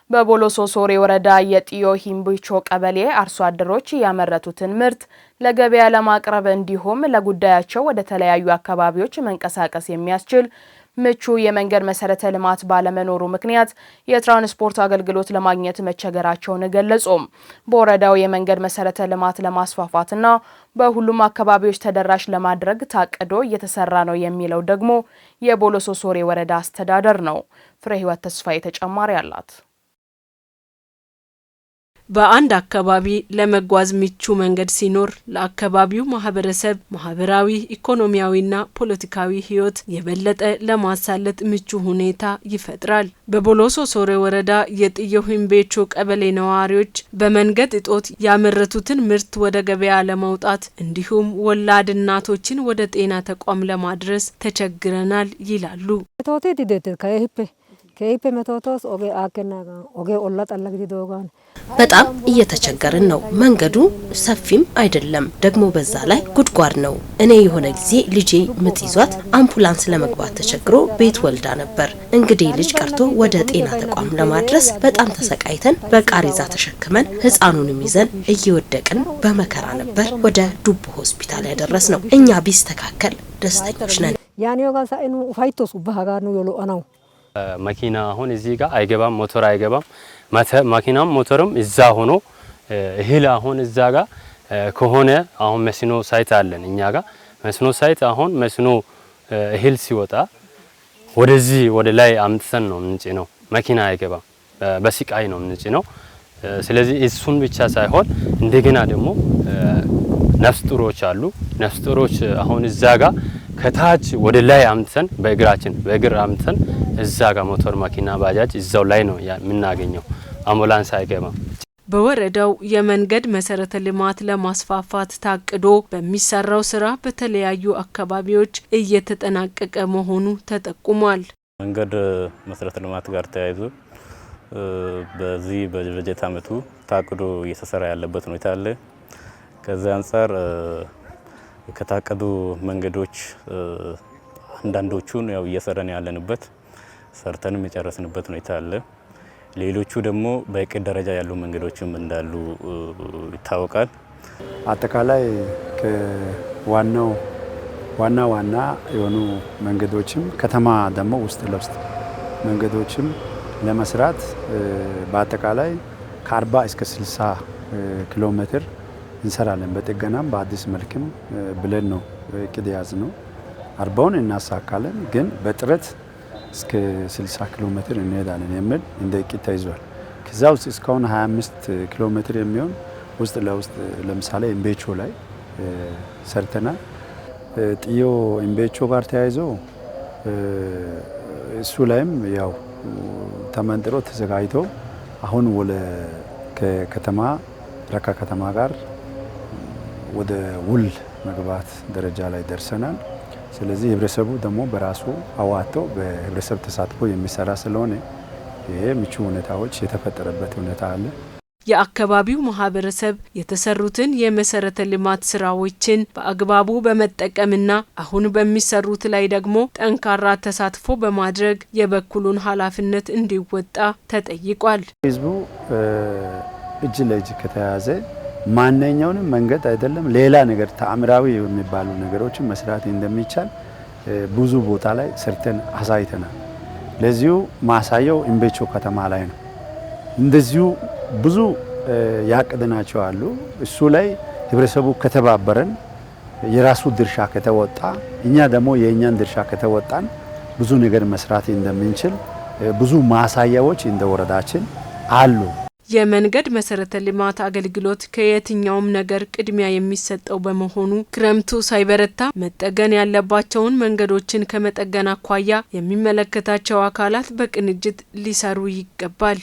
በቦሎሶ ሶሬ ወረዳ የጥዮ ሂምቢቾ ቀበሌ አርሶ አደሮች ያመረቱትን ምርት ለገበያ ለማቅረብ እንዲሁም ለጉዳያቸው ወደ ተለያዩ አካባቢዎች መንቀሳቀስ የሚያስችል ምቹ የመንገድ መሰረተ ልማት ባለመኖሩ ምክንያት የትራንስፖርት አገልግሎት ለማግኘት መቸገራቸውን ገለጹም። በወረዳው የመንገድ መሰረተ ልማት ለማስፋፋትና በሁሉም አካባቢዎች ተደራሽ ለማድረግ ታቅዶ እየተሰራ ነው የሚለው ደግሞ የቦሎሶ ሶሬ ወረዳ አስተዳደር ነው። ፍሬህይወት ተስፋዬ ተጨማሪ አላት። በአንድ አካባቢ ለመጓዝ ምቹ መንገድ ሲኖር ለአካባቢው ማህበረሰብ ማህበራዊ፣ ኢኮኖሚያዊና ፖለቲካዊ ህይወት የበለጠ ለማሳለጥ ምቹ ሁኔታ ይፈጥራል። በቦሎሶ ሶሬ ወረዳ የጥዮ ሂምቢቾ ቀበሌ ነዋሪዎች በመንገድ እጦት ያመረቱትን ምርት ወደ ገበያ ለማውጣት እንዲሁም ወላድ እናቶችን ወደ ጤና ተቋም ለማድረስ ተቸግረናል ይላሉ። በጣም እየተቸገርን ነው። መንገዱ ሰፊም አይደለም፣ ደግሞ በዛ ላይ ጉድጓድ ነው። እኔ የሆነ ጊዜ ልጄ ምጥ ይዟት አምቡላንስ ለመግባት ተቸግሮ ቤት ወልዳ ነበር። እንግዲህ ልጅ ቀርቶ ወደ ጤና ተቋም ለማድረስ በጣም ተሰቃይተን በቃሪዛ ተሸክመን ህፃኑንም ይዘን እየወደቅን በመከራ ነበር ወደ ዱቡ ሆስፒታል ያደረስነው። እኛ ቢስተካከል ደስተኞች ነን። መኪና አሁን እዚህ ጋር አይገባም፣ ሞተር አይገባም። መኪናም ሞተርም እዛ ሆኖ እህል አሁን እዛ ጋር ከሆነ አሁን መስኖ ሳይት አለን እኛ ጋር መስኖ ሳይት አሁን መስኖ እህል ሲወጣ ወደዚህ ወደ ላይ አምጥተን ነው የምንጭነው። መኪና አይገባም፣ በስቃይ ነው የምንጭነው። ስለዚህ እሱን ብቻ ሳይሆን እንደገና ደግሞ ነፍስ ጡሮች አሉ። ነፍስ ጡሮች አሁን እዛ ጋር ከታች ወደ ላይ አምጥተን በእግር አምጥተን እዛ ጋር ሞተር መኪና ባጃጅ እዛው ላይ ነው የምናገኘው። አምቡላንስ አይገባም። በወረዳው የመንገድ መሰረተ ልማት ለማስፋፋት ታቅዶ በሚሰራው ስራ በተለያዩ አካባቢዎች እየተጠናቀቀ መሆኑ ተጠቁሟል። መንገድ መሰረተ ልማት ጋር ተያይዞ በዚህ በበጀት ዓመቱ ታቅዶ እየተሰራ ያለበት ሁኔታ አለ። ከዛ አንፃር ከታቀዱ መንገዶች አንዳንዶቹን ያው እየሰራን ያለንበት ሰርተንም የጨረስንበት ሁኔታ አለ። ሌሎቹ ደግሞ በእቅድ ደረጃ ያሉ መንገዶችም እንዳሉ ይታወቃል። አጠቃላይ ዋና የሆኑ መንገዶችም ከተማ ደግሞ ውስጥ ለውስጥ መንገዶችም ለመስራት በአጠቃላይ ከ40 እስከ 60 ኪሎ ሜትር እንሰራለን። በጥገናም በአዲስ መልክም ብለን ነው እቅድ ያዝነው። 40ውን እናሳካለን፣ ግን በጥረት እስከ 60 ኪሎ ሜትር እንሄዳለን የሚል እንደ እቅድ ተይዟል። ከዛ ውስጥ እስካሁን 25 ኪሎ ሜትር የሚሆን ውስጥ ለውስጥ ለምሳሌ ሂምቢቾ ላይ ሰርተናል። ጥዮ ሂምቢቾ ጋር ተያይዞ እሱ ላይም ያው ተመንጥሮ ተዘጋጅቶ አሁን ወደ ከከተማ ረካ ከተማ ጋር ወደ ውል መግባት ደረጃ ላይ ደርሰናል። ስለዚህ ህብረተሰቡ ደግሞ በራሱ አዋጥቶ በህብረተሰብ ተሳትፎ የሚሰራ ስለሆነ ይሄ ምቹ ሁኔታዎች የተፈጠረበት ሁኔታ አለ። የአካባቢው ማህበረሰብ የተሰሩትን የመሰረተ ልማት ስራዎችን በአግባቡ በመጠቀምና አሁን በሚሰሩት ላይ ደግሞ ጠንካራ ተሳትፎ በማድረግ የበኩሉን ኃላፊነት እንዲወጣ ተጠይቋል። ህዝቡ እጅ ለእጅ ከተያዘ ማንኛውንም መንገድ አይደለም ሌላ ነገር ተአምራዊ የሚባሉ ነገሮችን መስራት እንደሚቻል ብዙ ቦታ ላይ ሰርተን አሳይተናል። ለዚሁ ማሳየው ሂምቢቾ ከተማ ላይ ነው። እንደዚሁ ብዙ ያቀድናቸው አሉ። እሱ ላይ ህብረተሰቡ ከተባበረን የራሱ ድርሻ ከተወጣ እኛ ደግሞ የኛን ድርሻ ከተወጣን ብዙ ነገር መስራት እንደምንችል ብዙ ማሳያዎች እንደ ወረዳችን አሉ። የመንገድ መሰረተ ልማት አገልግሎት ከየትኛውም ነገር ቅድሚያ የሚሰጠው በመሆኑ ክረምቱ ሳይበረታ መጠገን ያለባቸውን መንገዶችን ከመጠገን አኳያ የሚመለከታቸው አካላት በቅንጅት ሊሰሩ ይገባል።